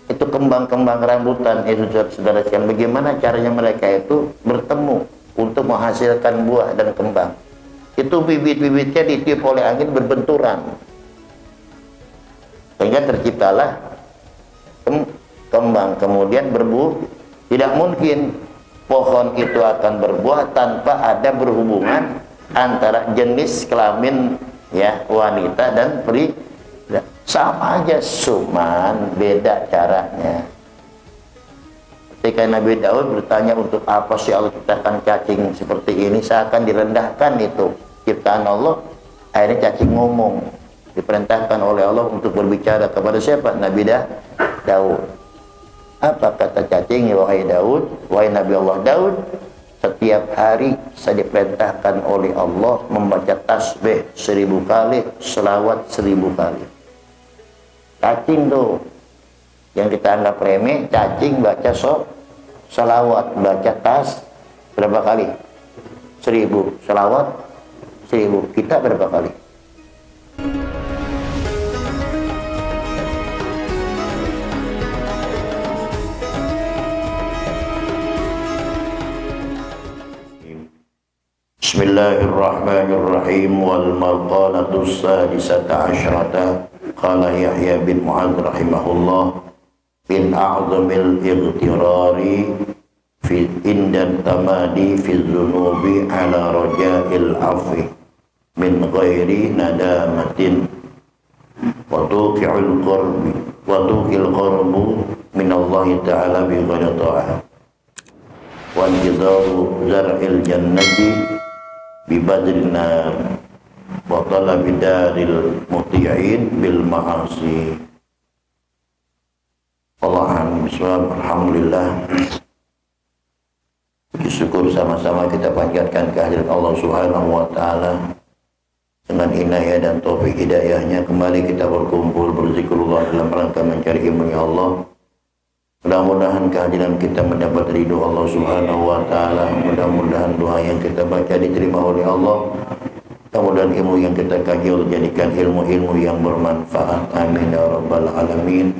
itu kembang-kembang rambutan itu saudara sekalian, bagaimana caranya mereka itu bertemu untuk menghasilkan buah dan kembang. Itu bibit-bibitnya ditiup oleh angin berbenturan, sehingga terciptalah kembang kemudian berbuah. Tidak mungkin pohon itu akan berbuah tanpa ada berhubungan antara jenis kelamin ya wanita dan pria. Sama aja, cuman beda caranya. Ketika Nabi Daud bertanya, untuk apa sih Allah ciptakan cacing seperti ini, seakan direndahkan itu ciptaan Allah. Akhirnya cacing ngomong, diperintahkan oleh Allah untuk berbicara kepada siapa? Nabi Daud. Apa kata cacing? Wahai Daud, wahai Nabi Allah Daud, setiap hari saya diperintahkan oleh Allah membaca tasbih 1000 kali, selawat 1000 kali. Cacing tuh yang kita anggap remeh, cacing baca salawat, baca tas berapa kali? 1000, salawat 1000. Kita berapa kali? Bismillahirrahmanirrahim. Wal maqalatus sadisata asyrata. Qala Yahya bin Mu'adz rahimahullah, bin a'zamil ightirari fi indan tamadi fi dzunubi ala raja'il afwi min ghairi nadamatin wa tuqi'ul qarbu min Allah ta'ala bi ghairi ta'ah wa intidaru zar'il jannati bi badrin nar wa talabi daril muti'in bil ma'asi. Allahan bismillah, alhamdulillah. Puji syukur sama-sama kita panjatkan kehadirat Allah Subhanahu wa taala. Dengan inayah dan taufik hidayahnya kembali kita berkumpul berzikrullah dalam rangka mencari ilmu Allah. Mudah-mudahan kehadiran kita mendapat ridho Allah Subhanahu wa taala. Mudah-mudahan doa yang kita baca diterima oleh Allah. Mudah-mudahan ilmu yang kita kaji Allah jadikan ilmu-ilmu yang bermanfaat. Amin ya rabbal alamin.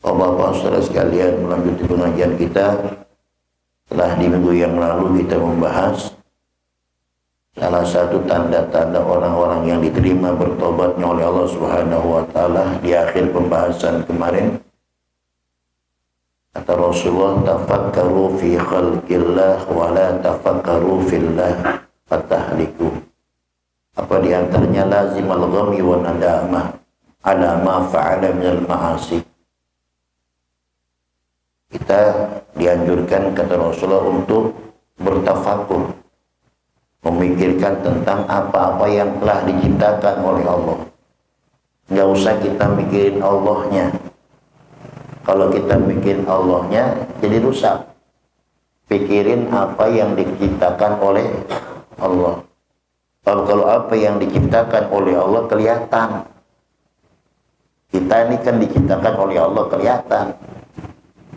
Bapak-bapak saudara sekalian, melanjutkan pengajian kita. Setelah di minggu yang lalu kita membahas salah satu tanda-tanda orang-orang yang diterima bertobatnya oleh Allah Subhanahu wa taala. Di akhir pembahasan kemarin kata Rasulullah, tafakkaru fi khalqillah wa la tafakkaru fillah fatahliku. Apa diantaranya lazim al-ghammi wa nadamah ala ma fa'ala minal ma'asi. Kita dianjurkan kata Rasulullah untuk bertafakur, memikirkan tentang apa-apa yang telah diciptakan oleh Allah. Nggak usah kita mikirin Allahnya. Kalau kita mikirin Allahnya jadi rusak. Pikirin apa yang diciptakan oleh Allah. Kalau apa yang diciptakan oleh Allah kelihatan. Kita ini kan diciptakan oleh Allah kelihatan.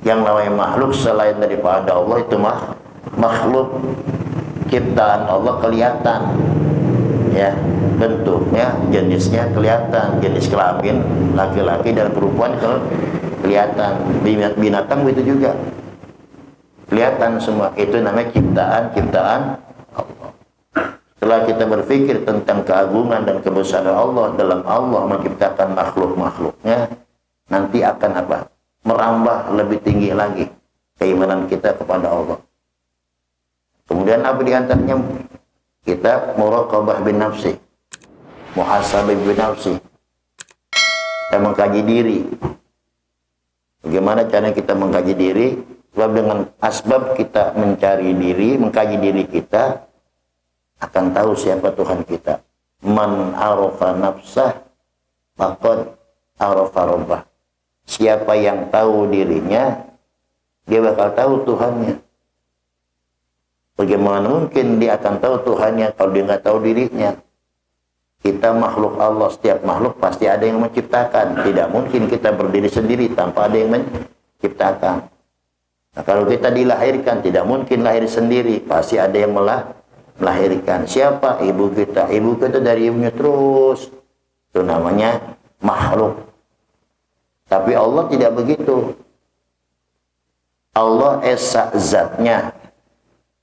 Yang namanya makhluk selain daripada Allah itu makhluk ciptaan Allah kelihatan. Ya, bentuknya, jenisnya kelihatan, jenis kelamin laki-laki dan perempuan kelihatan. Binatang itu juga kelihatan semua. Itu namanya ciptaan Allah. Setelah kita berpikir tentang keagungan dan kebesaran Allah dalam Allah menciptakan makhluk-makhluknya, nanti akan apa? Merambah lebih tinggi lagi keimanan kita kepada Allah. Kemudian apa diantaranya? Kita muraqabah bin nafsi, muhasabah bin nafsi. Kita mengkaji diri. Bagaimana cara kita mengkaji diri? Sebab dengan asbab kita mencari diri, mengkaji diri kita, akan tahu siapa Tuhan kita. Man arafa nafsah faqad arafa rabbah. Siapa yang tahu dirinya, dia bakal tahu Tuhannya. Bagaimana mungkin dia akan tahu Tuhannya kalau dia nggak tahu dirinya? Kita makhluk Allah, setiap makhluk pasti ada yang menciptakan. Tidak mungkin kita berdiri sendiri tanpa ada yang menciptakan. Nah, kalau kita dilahirkan, tidak mungkin lahir sendiri, pasti ada yang melahirkan. Siapa? Ibu kita. Ibu kita dari ibunya terus. Itu namanya makhluk. Tapi Allah tidak begitu. Allah esa zatnya.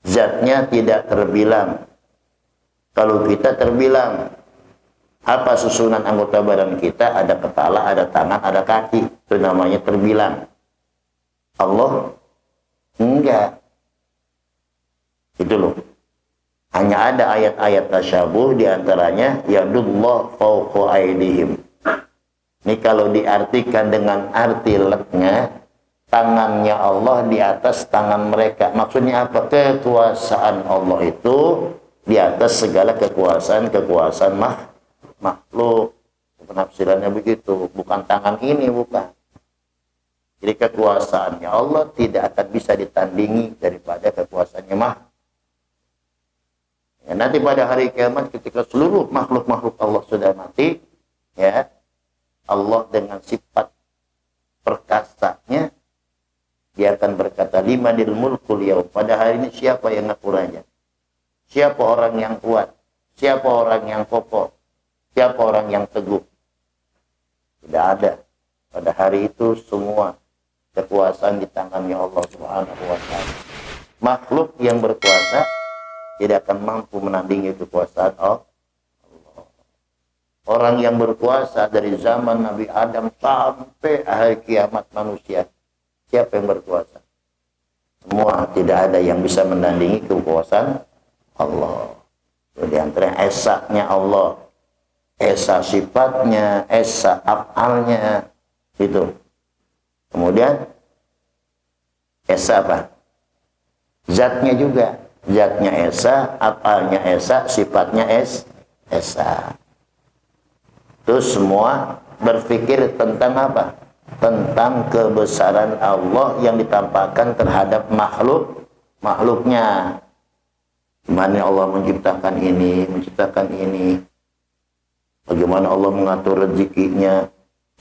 Zatnya tidak terbilang. Kalau kita terbilang, apa susunan anggota badan kita? Ada kepala, ada tangan, ada kaki. Itu namanya terbilang. Allah enggak. Itu loh. Hanya ada ayat-ayat tasyabuh diantaranya yadullah fawqa aydihim. Ini kalau diartikan dengan arti letnya, tangannya Allah di atas tangan mereka. Maksudnya apa? Kekuasaan Allah itu di atas segala kekuasaan makhluk. Penafsirannya begitu. Bukan tangan ini, bukan. Jadi kekuasaannya Allah tidak akan bisa ditandingi daripada kekuasaannya makhluk. Ya, nanti pada hari kiamat ketika seluruh makhluk-makhluk Allah sudah mati, ya, Allah dengan sifat perkasanya dia akan berkata, limanil mulkul yaum. Pada hari ini siapa yang ngaku raja? Siapa orang yang kuat? Siapa orang yang kokoh? Siapa orang yang teguh? Tidak ada. Pada hari itu semua kekuasaan di tangannya Allah Subhanahu wa taala. Makhluk yang berkuasa tidak akan mampu menandingi kekuasaan Allah. Orang yang berkuasa dari zaman Nabi Adam sampai akhir kiamat manusia, siapa yang berkuasa? Semua, tidak ada yang bisa menandingi kekuasaan Allah. Di antara esaknya Allah, esa sifatnya, esa af'alnya, itu. Kemudian esa apa? Zatnya juga. Zatnya esa, af'alnya esa, sifatnya esa. Terus semua berpikir tentang apa? Tentang kebesaran Allah yang ditampakkan terhadap makhluknya. Gimana Allah menciptakan ini. Bagaimana Allah mengatur rezekinya.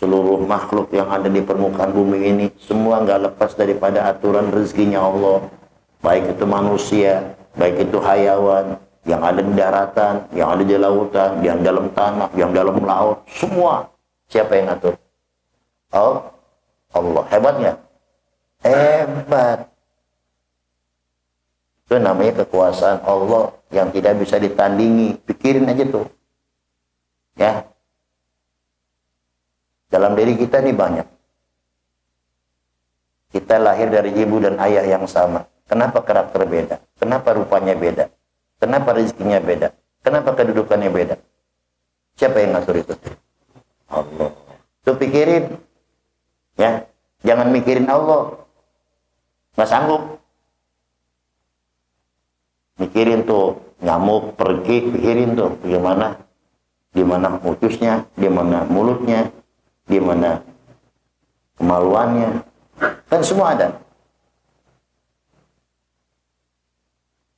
Seluruh makhluk yang ada di permukaan bumi ini semua nggak lepas daripada aturan rezekinya Allah. Baik itu manusia, baik itu hayawan, yang ada di daratan, yang ada di lautan, yang dalam tanah, yang dalam laut, semua. Siapa yang ngatur? Oh, Allah. Hebatnya? Hebat. Itu namanya kekuasaan Allah yang tidak bisa ditandingi. Pikirin aja tuh. Ya. Dalam diri kita ini banyak. Kita lahir dari ibu dan ayah yang sama. Kenapa karakter beda? Kenapa rupanya beda? Kenapa rezekinya beda? Kenapa kedudukannya beda? Siapa yang ngatur itu? Allah. Tuh pikirin. Ya, jangan mikirin Allah. Nggak sanggup. Mikirin tuh nyamuk pergi, pikirin tuh bagaimana, di mana utusnya, di mana mulutnya, di mana kemaluannya. Kan semua ada.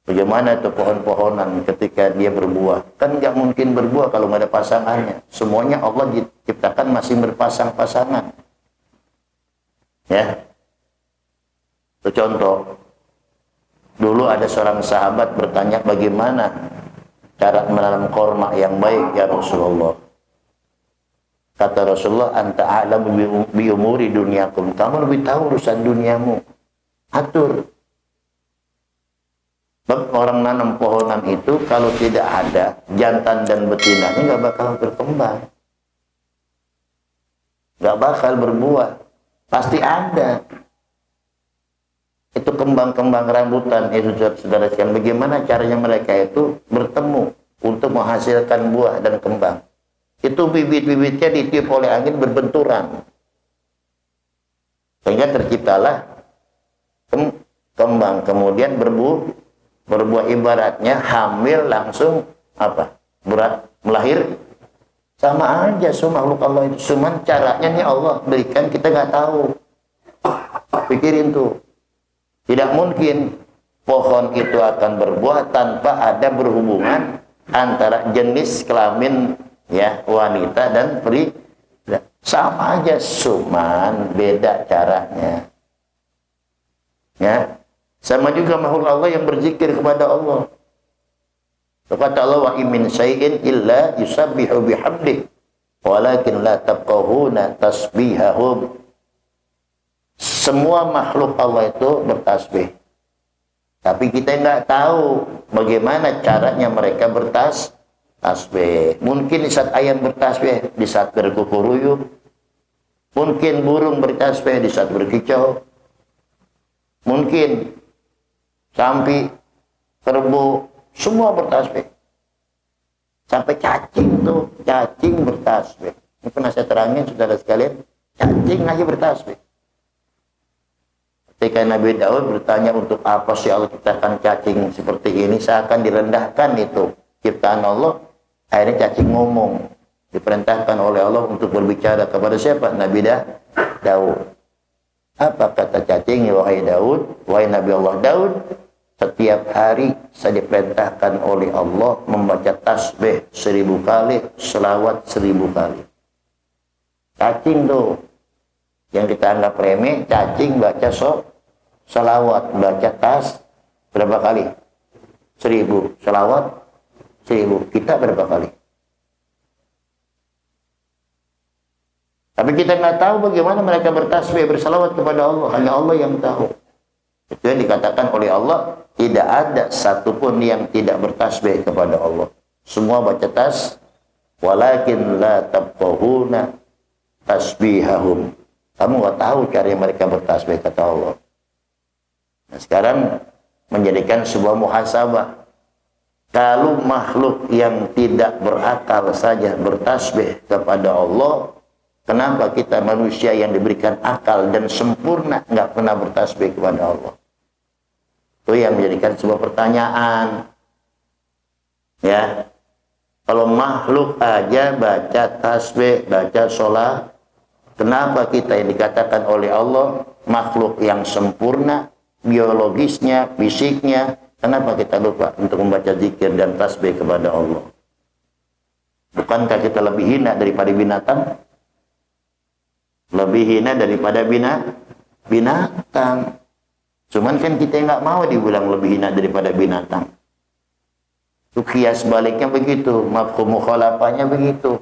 Bagaimana itu pohon-pohonan ketika dia berbuah? Kan nggak mungkin berbuah kalau nggak ada pasangannya. Semuanya Allah diciptakan masih berpasang-pasangan. Ya. Itu contoh. Dulu ada seorang sahabat bertanya bagaimana cara menanam korma yang baik ya Rasulullah. Kata Rasulullah, anta a'lamu bi umuri dunyakum. Kamu lebih tahu urusan duniamu. Atur. Orang nanam pohonan itu kalau tidak ada jantan dan betinanya nggak bakal berkembang, nggak bakal berbuah. Pasti ada. Itu kembang-kembang rambutan itu saudara sekalian. Bagaimana caranya mereka itu bertemu untuk menghasilkan buah dan kembang? Itu bibit-bibitnya ditiup oleh angin berbenturan, sehingga terciptalah kembang. Kemudian berbuah, ibaratnya hamil langsung apa? Berat melahir. Sama aja semua makhluk Allah itu. Cuman caranya nih Allah berikan kita nggak tahu. Pikirin tuh. Tidak mungkin pohon itu akan berbuah tanpa ada berhubungan antara jenis kelamin ya wanita dan pria. Sama aja, cuman beda caranya. Ya. Sama juga makhluk Allah yang berzikir kepada Allah. Kata Allah, wa in min syai'in illa yusabbihu bihamdi walakin la tafqahuna tasbihahum. Semua makhluk Allah itu bertasbih, tapi kita nggak tahu bagaimana caranya mereka bertasbih. Mungkin di saat ayam bertasbih, di saat berkukuruyuk. Mungkin burung bertasbih di saat berkicau. Mungkin sampai kerbau, semua bertasbih. Sampai cacing tuh, cacing bertasbih. Ini pernah saya terangin, saudara sekalian, cacing aja bertasbih. Ketika Nabi Daud bertanya untuk apa sih Allah ciptakan cacing seperti ini, seakan direndahkan itu ciptaan Allah. Akhirnya cacing ngomong, diperintahkan oleh Allah untuk berbicara kepada siapa? Nabi Daud. Apa kata cacing? Wahai Daud, wahai Nabi Allah Daud, setiap hari saya diperintahkan oleh Allah membaca tasbih 1000 kali, selawat 1000 kali. Cacing tuh yang kita anggap remeh, cacing baca selawat, baca berapa kali? 1000, selawat 1000. Kita berapa kali? Tapi kita nggak tahu bagaimana mereka bertasbih, bersalawat kepada Allah. Hanya Allah yang tahu. Itu yang dikatakan oleh Allah, tidak ada satupun yang tidak bertasbih kepada Allah. Semua baca walakin la tafqahuna tasbihahum. Kamu nggak tahu cara mereka bertasbih, kata Allah. Nah, sekarang menjadikan sebuah muhasabah. Kalau makhluk yang tidak berakal saja bertasbih kepada Allah, kenapa kita manusia yang diberikan akal dan sempurna nggak pernah bertasbih kepada Allah? Itu yang menjadikan sebuah pertanyaan. Ya, kalau makhluk aja baca tasbih, baca sholat, kenapa kita yang dikatakan oleh Allah makhluk yang sempurna, biologisnya, fisiknya, kenapa kita lupa untuk membaca zikir dan tasbih kepada Allah? Bukankah kita lebih hina daripada binatang? Lebih hina daripada binatang. Cuman kan kita nggak mau dibilang lebih hina daripada binatang. Itu kias baliknya begitu, mafhum mukhalafahnya begitu.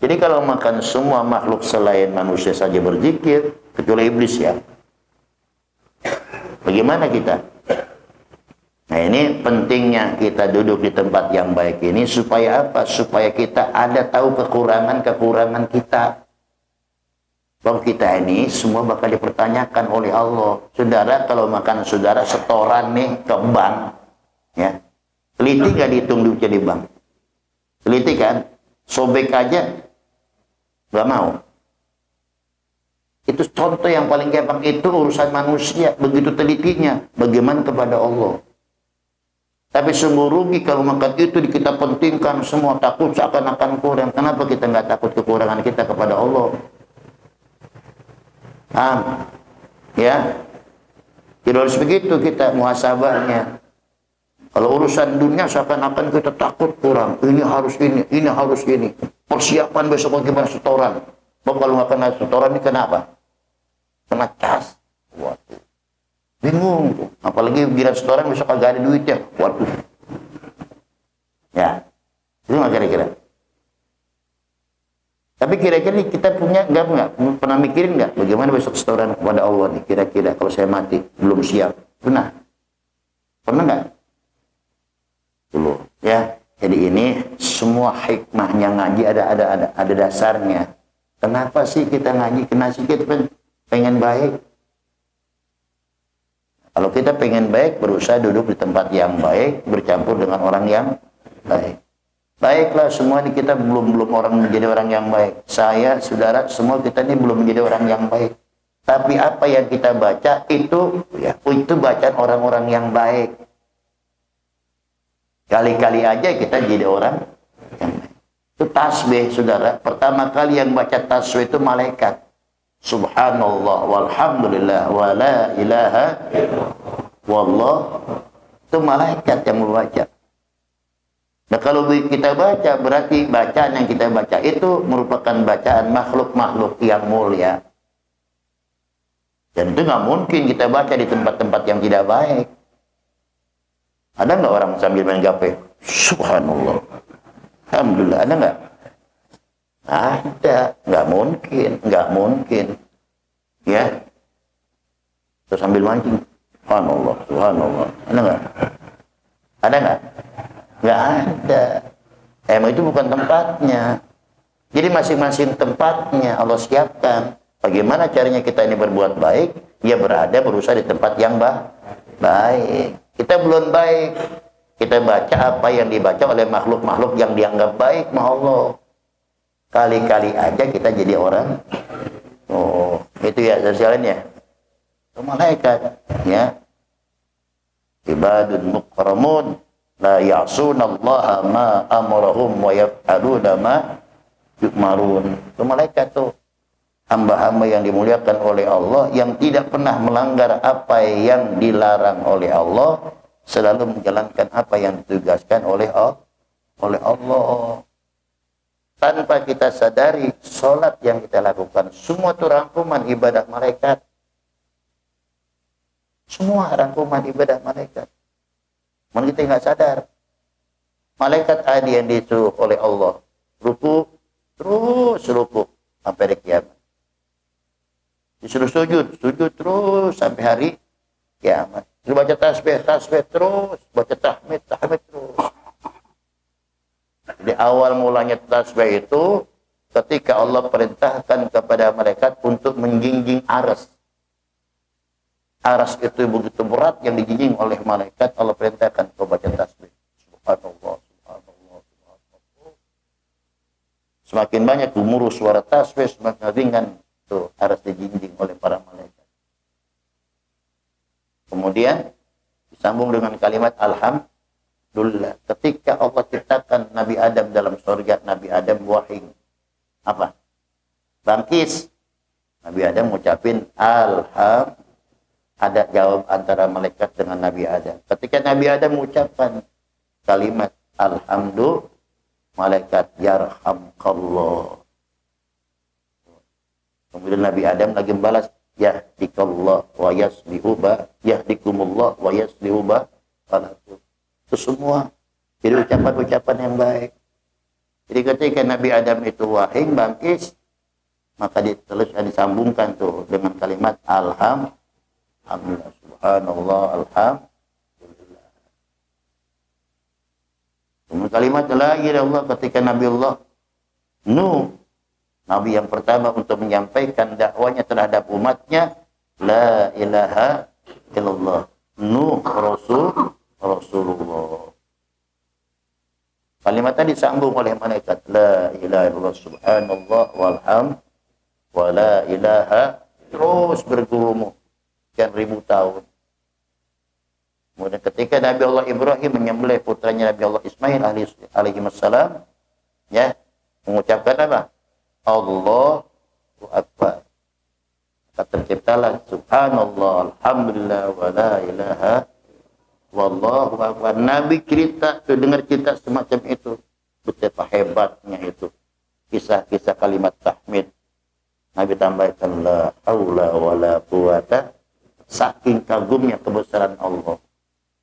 Jadi kalau makan semua makhluk selain manusia saja berzikir, kecuali iblis ya. Bagaimana kita? Nah, ini pentingnya kita duduk di tempat yang baik ini supaya apa? Supaya kita ada tahu kekurangan-kekurangan kita. Bahwa kita ini semua bakal dipertanyakan oleh Allah. Saudara, kalau makan saudara setoran nih ke bank, ya, teliti gak dihitung duitnya di bank? Teliti kan? Sobek aja gak mau. Itu contoh yang paling gampang. Itu urusan manusia, begitu telitinya. Bagaimana kepada Allah? Tapi sungguh rugi kalau makan itu kita pentingkan semua, takut seakan-akan kurang. Kenapa kita nggak takut kekurangan kita kepada Allah? Ya, tidak harus begitu kita muhasabahnya. Kalau urusan dunia seakan-akan kita takut kurang. Ini harus ini. Persiapan besok bagaimana setoran. Kalau nggak kena setoran ini kenapa? Kena cas. Waduh, bingung tuh. Apalagi giliran setoran besok kagak ada duitnya. Waduh. Ya, itu nggak kira-kira. Tapi kira-kira kita punya nggak pernah mikirin nggak bagaimana besok setoran kepada Allah nih, kira-kira kalau saya mati belum siap, pernah nggak? Dulu ya. Jadi ini semua hikmahnya ngaji ada dasarnya. Kenapa sih kita ngaji? Kenapa sih kita pengen baik? Kalau kita pengen baik, berusaha duduk di tempat yang baik, bercampur dengan orang yang baik. Baiklah, semua ini kita belum orang menjadi orang yang baik. Saya, saudara, semua kita ini belum menjadi orang yang baik. Tapi apa yang kita baca itu bacaan orang-orang yang baik. Kali-kali aja kita jadi orang yang baik. Itu tasbih, saudara. Pertama kali yang baca tasbih itu malaikat. Subhanallah walhamdulillah wa la ilaha wallah. Itu malaikat yang membaca. Nah, kalau kita baca, berarti bacaan yang kita baca itu merupakan bacaan makhluk-makhluk yang mulia. Dan itu nggak mungkin kita baca di tempat-tempat yang tidak baik. Ada nggak orang sambil main gape? Subhanallah, alhamdulillah, ada nggak? Ada, nggak mungkin, nggak mungkin. Ya, terus sambil mancing. Subhanallah, subhanallah. Ada nggak? Ada nggak? Nggak ada. Emang itu bukan tempatnya. Jadi masing-masing tempatnya Allah siapkan. Bagaimana caranya kita ini berbuat baik? Dia berada berusaha di tempat yang baik. Kita belum baik. Kita baca apa yang dibaca oleh makhluk-makhluk yang dianggap baik sama Allah. Kali-kali aja kita jadi orang. Oh, itu ya sosialnya. Malaikat, ya. Ibadun mukramun la ya'sunallaha ma amarahum wa yaf'aluna ma yu'marun. Itu malaikat tuh. Hamba-hamba yang dimuliakan oleh Allah yang tidak pernah melanggar apa yang dilarang oleh Allah, selalu menjalankan apa yang ditugaskan oleh Allah. Tanpa kita sadari, sholat yang kita lakukan semua itu rangkuman ibadah malaikat. Semua rangkuman ibadah malaikat. Mungkin kita nggak sadar. Malaikat ada yang disuruh oleh Allah ruku, terus ruku sampai hari kiamat. Disuruh sujud terus sampai hari kiamat. Disuruh baca tasbih terus, baca tahmid terus. Jadi awal mulanya tasbih itu ketika Allah perintahkan kepada malaikat untuk menjinjing aras. Aras itu begitu berat yang dijinjing oleh malaikat, Allah perintahkan kau baca tasbih. Subhanallah, subhanallah, subhanallah. Semakin banyak gemuruh suara tasbih, semakin ringan itu aras dijinjing oleh para malaikat. Kemudian disambung dengan kalimat alhamdulillah. Ketika Allah ciptakan Nabi Adam dalam surga, Nabi Adam wahing. Apa? Bangkis. Nabi Adam mengucapin alhamdulillah. Ada jawab antara malaikat dengan Nabi Adam. Ketika Nabi Adam mengucapkan kalimat alhamdulillah, malaikat yarhamkallah. Kemudian Nabi Adam lagi membalas yahdikallah wa yaslihuba yahdikumullah wa yaslihuba. Itu semua jadi ucapan-ucapan yang baik. Jadi ketika Nabi Adam itu wahing bangkis, maka disambungkan tuh dengan kalimat alhamdulillah, subhanallah, alhamdulillah. Kemudian kalimat la ilaha illallah ketika Nabi Allah Nuh, Nabi yang pertama untuk menyampaikan dakwanya terhadap umatnya, la ilaha illallah. Nuh Rasulullah. Kalimat tadi disambung oleh malaikat, la ilaha illallah subhanallah walhamd wa la ilaha, terus bergumul sekian ribu tahun. Kemudian ketika Nabi Allah Ibrahim menyembelih putranya Nabi Allah Ismail alaihi wassalam, ya, mengucapkan apa? Allahu Akbar. Maka terciptalah subhanallah alhamdulillah wa la ilaha wallahu akbar. Nabi cerita, dengar cerita semacam itu, betapa hebatnya itu kisah-kisah kalimat tahmid. Nabi tambahkan la haula wala quwata, saking kagumnya kebesaran Allah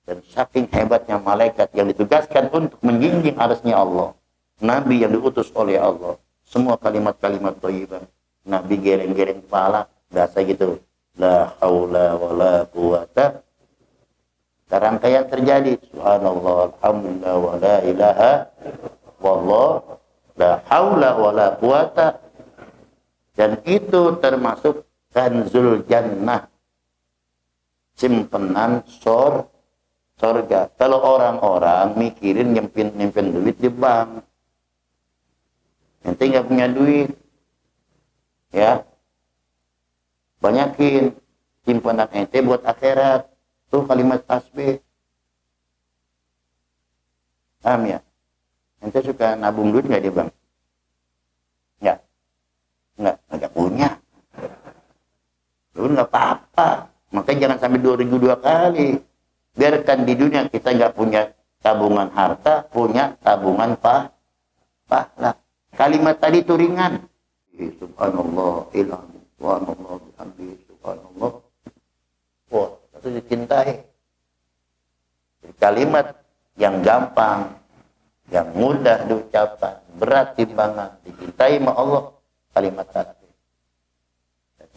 dan saking hebatnya malaikat yang ditugaskan untuk menjinjing arasnya Allah. Nabi yang diutus oleh Allah, semua kalimat-kalimat thayyibah. Nabi gereng-gereng kepala, biasa gitu. La haula wala quwata. Rangkaian terjadi. Subhanallah, alhamdulillah, wa la ilaha wallah, la haula wala quwata. Dan itu termasuk kanzul jannah, simpenan sorga. Kalau orang-orang mikirin nyimpen duit di bank, ente nggak punya duit, ya, banyakin simpanan ente buat akhirat. Tuh kalimat tasbih. Paham ya? Ente suka nabung duit nggak di bank? Nggak punya. Lu nggak apa-apa. Makanya jangan sampai 2002 kali. Biarkan di dunia kita nggak punya tabungan harta, punya tabungan pahala. Kalimat tadi itu ringan. Subhanallah, ilham, subhanallah, bihamdi, subhanallah. Wah, itu dicintai. Kalimat yang gampang, yang mudah diucapkan, berat timbangan, dicintai sama Allah, kalimat tasbih.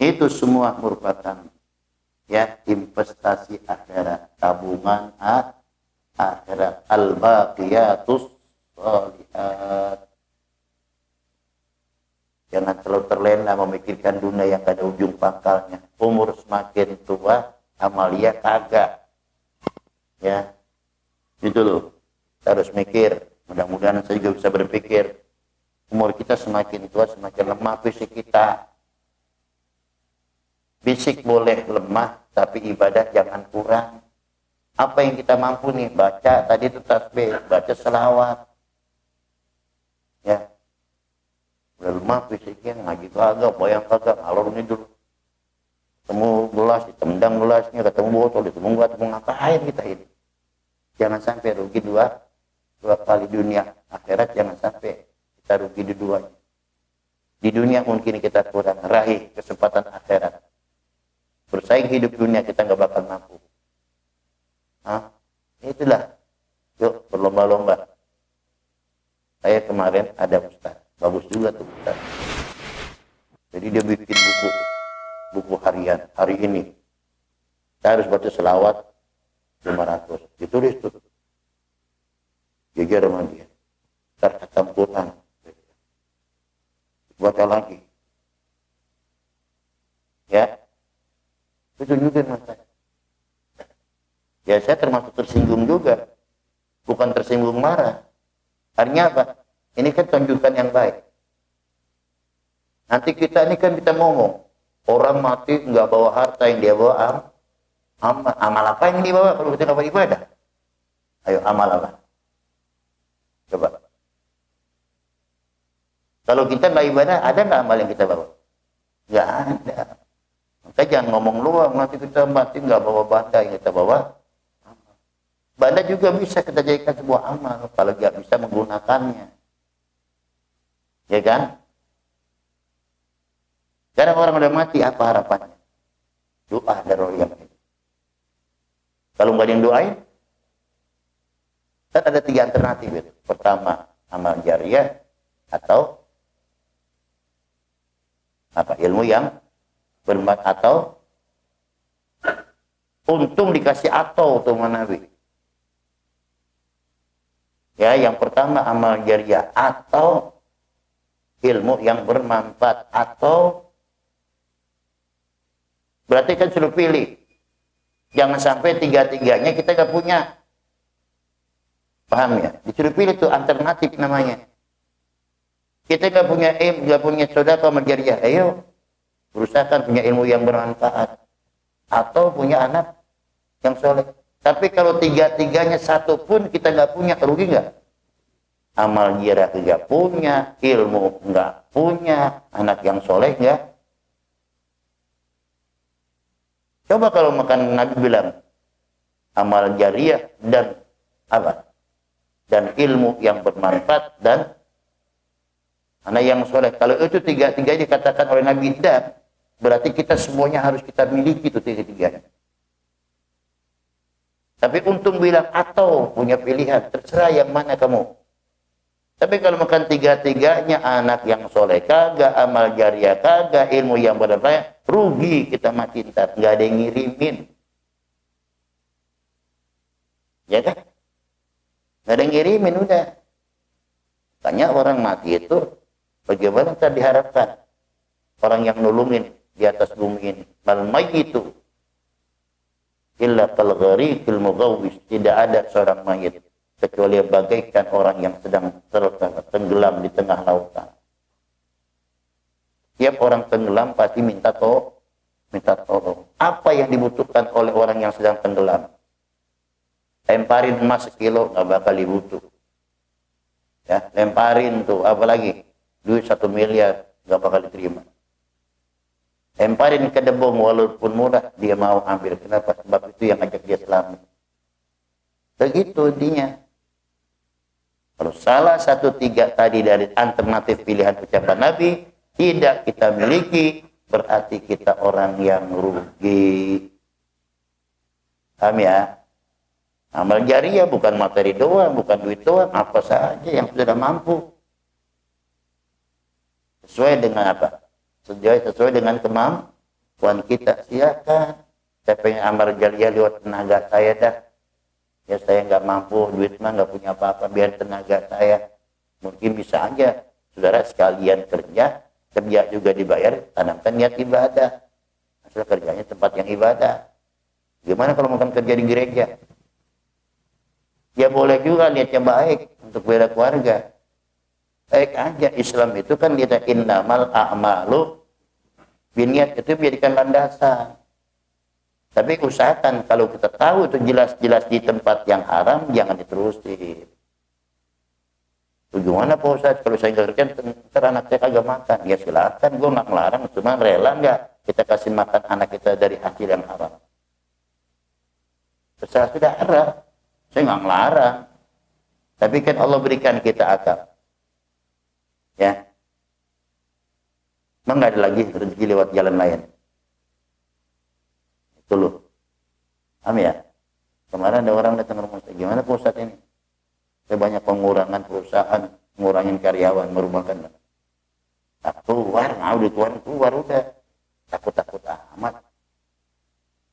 Itu semua merupakan ya investasi akhirat, tabungan akhirat, al-baqiyatus shalihat. Jangan terlalu terlena memikirkan dunia yang ada ujung pangkalnya. Umur semakin tua, amalia kagak. Ya, itu loh. Kita harus mikir. Mudah-mudahan saya juga bisa berpikir. Umur kita semakin tua, semakin lemah fisik kita. Fisik boleh lemah, tapi ibadah jangan kurang. Apa yang kita mampu nih? Baca tadi itu tasbih, baca selawat. Ya. Udah lemah fisiknya, ngaji kagak, bayang kagak, ngalor ngidul. Ketemu gelas, ditendang gelasnya, ketemu botol, ketemu ngapain kita ini? Jangan sampai rugi dua kali dunia. Akhirat jangan sampai kita rugi di duanya. Di dunia mungkin kita kurang, raih kesempatan akhirat. Bersaing hidup dunia kita nggak bakal mampu. Itulah. Yuk berlomba-lomba. Saya kemarin ada ustaz. Bagus juga tuh Ustaz. Jadi dia bikin buku harian hari ini. Saya harus baca selawat 500. Ditulis tuh. Jajar sama dia. Ntar khatam Quran. Baca lagi. Ya. Itu juga mas saya. Ya saya termasuk tersinggung juga. Bukan tersinggung marah. Artinya apa? Ini kan tunjukkan yang baik. Nanti kita ini kan kita ngomong, orang mati nggak bawa harta, yang dia bawa amal apa yang dibawa kalau kita nggak beribadah? Ayo amal apa? Coba. Kalau kita nggak ibadah, ada nggak amal yang kita bawa? Nggak ada. Maka jangan ngomong luang, nanti kita mati nggak bawa benda yang kita bawa. Benda juga bisa kita jadikan sebuah amal kalau nggak bisa menggunakannya. Ya kan? Sekarang orang udah mati, apa harapannya? Doa dari yang ini. Kalau nggak ada yang doain, kan ada 3 alternatif. Gitu. Pertama, amal jariah atau apa? Ilmu yang bermanfaat atau untung dikasih atau Nabi. Ya, yang pertama amal jariah atau ilmu yang bermanfaat atau berarti kan suruh pilih. Jangan sampai 3-tiganya kita nggak punya. Paham ya? Disuruh pilih tuh alternatif namanya. Kita nggak punya nggak punya sedekah jariah. Ayo berusahakan punya ilmu yang bermanfaat atau punya anak yang soleh. Tapi kalau 3-tiganya satu pun kita nggak punya, rugi nggak? Amal jariah nggak punya, ilmu nggak punya, anak yang soleh nggak. Coba kalau makan Nabi bilang amal jariah dan apa? Dan ilmu yang bermanfaat dan anak yang soleh. Kalau itu 3-tiganya dikatakan oleh Nabi dan berarti kita semuanya harus kita miliki itu 3-tiganya. Tapi untung bilang atau punya pilihan, terserah yang mana kamu. Tapi kalau makan 3-tiganya, anak yang soleh kagak, amal jariah kagak, ilmu yang bermanfaat, rugi kita mati ntar, nggak ada yang ngirimin. Ya kan? Nggak ada yang ngirimin udah. Makanya orang mati itu bagaimana kita diharapkan orang yang nulungin di atas bumi ini. Mal mayyitu illa kal ghariqil mughawwis, tidak ada seorang mayit kecuali bagaikan orang yang sedang tenggelam di tengah lautan. Tiap orang tenggelam pasti minta tolong. Apa yang dibutuhkan oleh orang yang sedang tenggelam? Lemparin emas 1 kilo nggak bakal dibutuh. Ya, lemparin tuh apalagi duit 1 miliar nggak bakal diterima. Lemparin ke debong walaupun murah dia mau ambil. Kenapa? Sebab itu yang ngajak dia selamat. Begitu intinya. Kalau salah 1-3 tadi dari alternatif pilihan ucapan Nabi tidak kita miliki, berarti kita orang yang rugi. Paham ya? Amal jariah bukan materi doang, bukan duit doang, apa saja yang sudah mampu. Sesuai dengan apa? Sesuai dengan kemampuan kita. Silakan. Saya pengen amal jariah lewat tenaga saya dah. Ya saya nggak mampu, duit mah nggak punya apa-apa, biar tenaga saya. Mungkin bisa aja, saudara sekalian kerja juga dibayar, tanamkan niat ibadah. Asal kerjanya tempat yang ibadah. Gimana kalau makan kerja di gereja? Ya boleh juga niatnya baik untuk bela keluarga. Baik aja, Islam itu kan kita innamal a'malu biniat, itu menjadikan landasan. Tapi usahakan kalau kita tahu itu jelas-jelas di tempat yang haram, jangan diterusin. Gimana Pak Ustaz, kalau saya nggak kerja, ntar anak saya kagak makan. Ya silakan, gue nggak melarang, cuma rela nggak kita kasih makan anak kita dari hasil yang haram. Terserah saudara. Saya nggak ngelarang. Tapi kan Allah berikan kita akal. Ya. Memang nggak ada lagi rezeki lewat jalan lain. Itu loh. Paham ya? Kemarin ada orang datang ke rumah saya. Gimana Pak Ustadz ini? Saya banyak pengurangan perusahaan, ngurangin karyawan, merumahkan. Tak keluar, keluar udah. Takut-takut amat.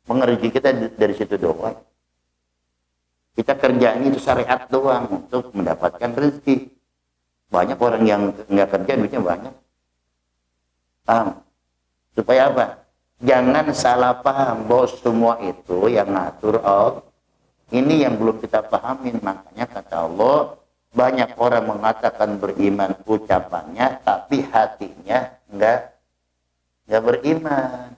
Mengerji kita dari situ doang. Kita kerjanya itu syariat doang untuk mendapatkan rezeki. Banyak orang yang nggak kerja duitnya banyak. Paham? Supaya apa? Jangan salah paham bahwa semua itu yang ngatur Allah. Ini yang belum kita pahamin. Makanya kata Allah, banyak orang mengatakan beriman ucapannya, tapi hatinya nggak beriman.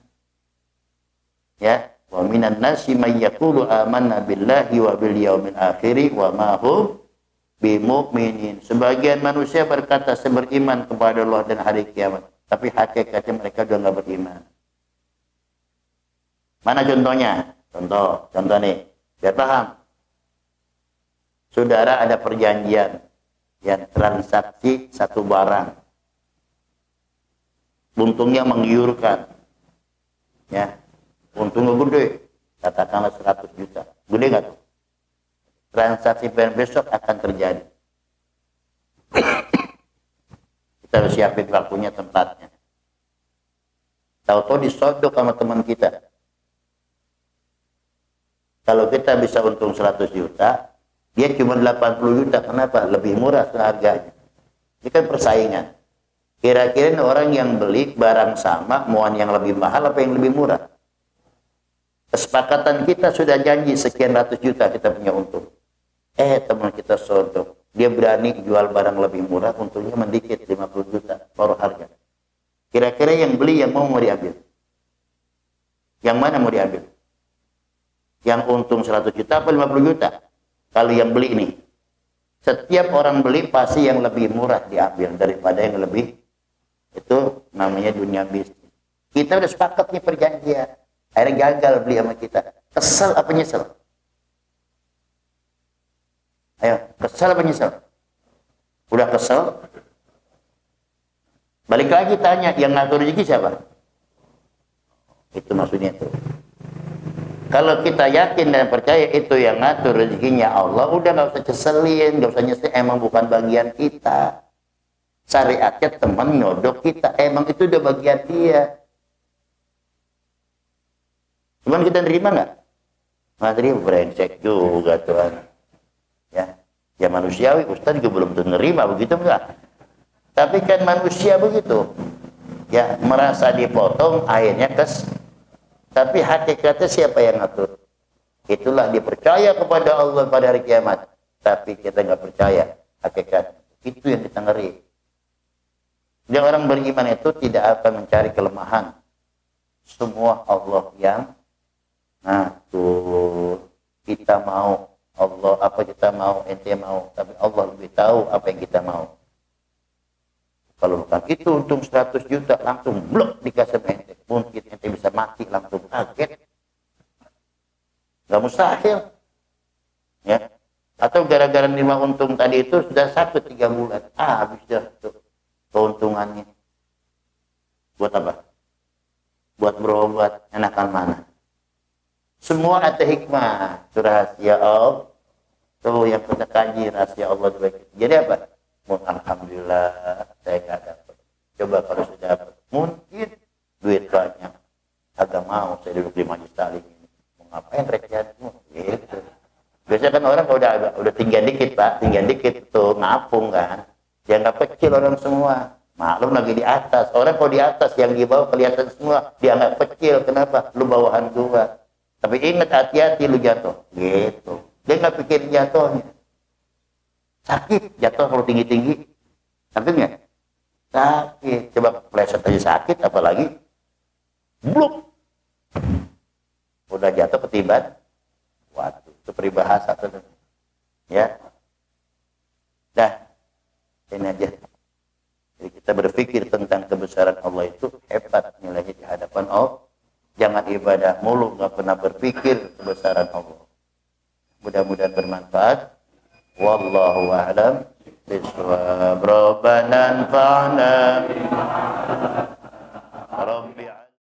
Ya. Wa minan nasi may yaqulu amanna billahi wa bil yaumil akhir wa ma hum bimumin. Sebagian manusia berkata saya beriman kepada Allah dan hari kiamat, tapi hakikatnya mereka sudah enggak beriman. Mana contohnya? Contoh nih, biar paham. Saudara ada perjanjian yang transaksi satu barang. Untungnya menggiurkan. Ya. Untungnya gede, katakanlah 100 juta. Gede nggak tuh? Transaksi besok akan terjadi. Kita harus siapin waktunya, tempatnya. Tahu-tahu disodok sama teman kita. Kalau kita bisa untung 100 juta, dia cuma 80 juta. Kenapa? Lebih murah harganya. Ini kan persaingan. Kira-kira orang yang beli barang sama, mohon yang lebih mahal apa yang lebih murah? Kesepakatan kita sudah janji sekian ratus juta kita punya untung. Teman kita sodok. Dia berani jual barang lebih murah, untungnya mendikit 50 juta baru harga. Kira-kira yang beli yang mau diambil? Yang mana mau diambil? Yang untung 100 juta apa 50 juta? Kalau yang beli ini. Setiap orang beli pasti yang lebih murah diambil daripada yang lebih. Itu namanya dunia bisnis. Kita udah sepakat nih perjanjian. Akhirnya gagal beli sama kita. Kesel apa nyesel? Ayo, kesel apa nyesel? Udah kesel? Balik lagi tanya, yang ngatur rezeki siapa? Itu maksudnya itu. Kalau kita yakin dan percaya itu yang ngatur rezekinya Allah, udah nggak usah ceselin, nggak usah nyesel. Emang bukan bagian kita. Syariatnya teman nyodok kita. Emang itu udah bagian dia. Cuman kita nerima nggak? Nggak terima, brengsek juga Tuhan. Ya manusiawi, Ustaz juga belum tentu nerima, begitu enggak? Tapi kan manusia begitu. Ya, merasa dipotong, akhirnya tapi hakikatnya siapa yang ngatur? Itulah dipercaya kepada Allah pada hari kiamat. Tapi kita nggak percaya hakikat. Itu yang kita ngeri. Jadi orang beriman itu tidak akan mencari kelemahan. Semua Allah yang ngatur. Kita mau Allah, apa kita mau, ente mau, tapi Allah lebih tahu apa yang kita mau. Kalau bukan itu untung 100 juta langsung blok dikasih ente, mungkin ente bisa mati langsung kaget. Gak mustahil. Ya. Atau gara-gara nerima untung tadi itu sudah sakit 3 bulan. Habis dah tuh keuntungannya. Buat apa? Buat berobat, enakan mana? Semua ada hikmah. Rahasia Allah Tuh yang kita kaji rahasia Allah dibagi. Jadi apa? Alhamdulillah saya nggak dapat. Coba kalau sudah dapat, mungkin duit banyak. Agak mau saya duduk di majelis taklim ini. Mau ngapain rekianmu? Gitu. Biasanya kan orang kalau udah tinggal dikit Pak, tinggal dikit tuh ngapung kan. Dianggap kecil orang semua. Maklum lagi di atas. Orang kalau di atas yang di bawah kelihatan semua dianggap kecil. Kenapa? Lu bawahan gua. Tapi ingat hati-hati lu jatuh. Gitu. Dia nggak pikirin jatuhnya. Sakit jatuh kalau tinggi-tinggi. Sakit nggak? Sakit. Coba pleset aja sakit, apalagi bluk. Udah jatuh ketiban. Waduh, itu peribahasa tuh. Ya. Dah. Ini aja. Jadi kita berpikir tentang kebesaran Allah itu hebat nilainya di hadapan Allah. Jangan ibadah mulu, nggak pernah berpikir kebesaran Allah. Mudah-mudahan bermanfaat. Wallahu a'lam bishawab. Rabbana anfa'na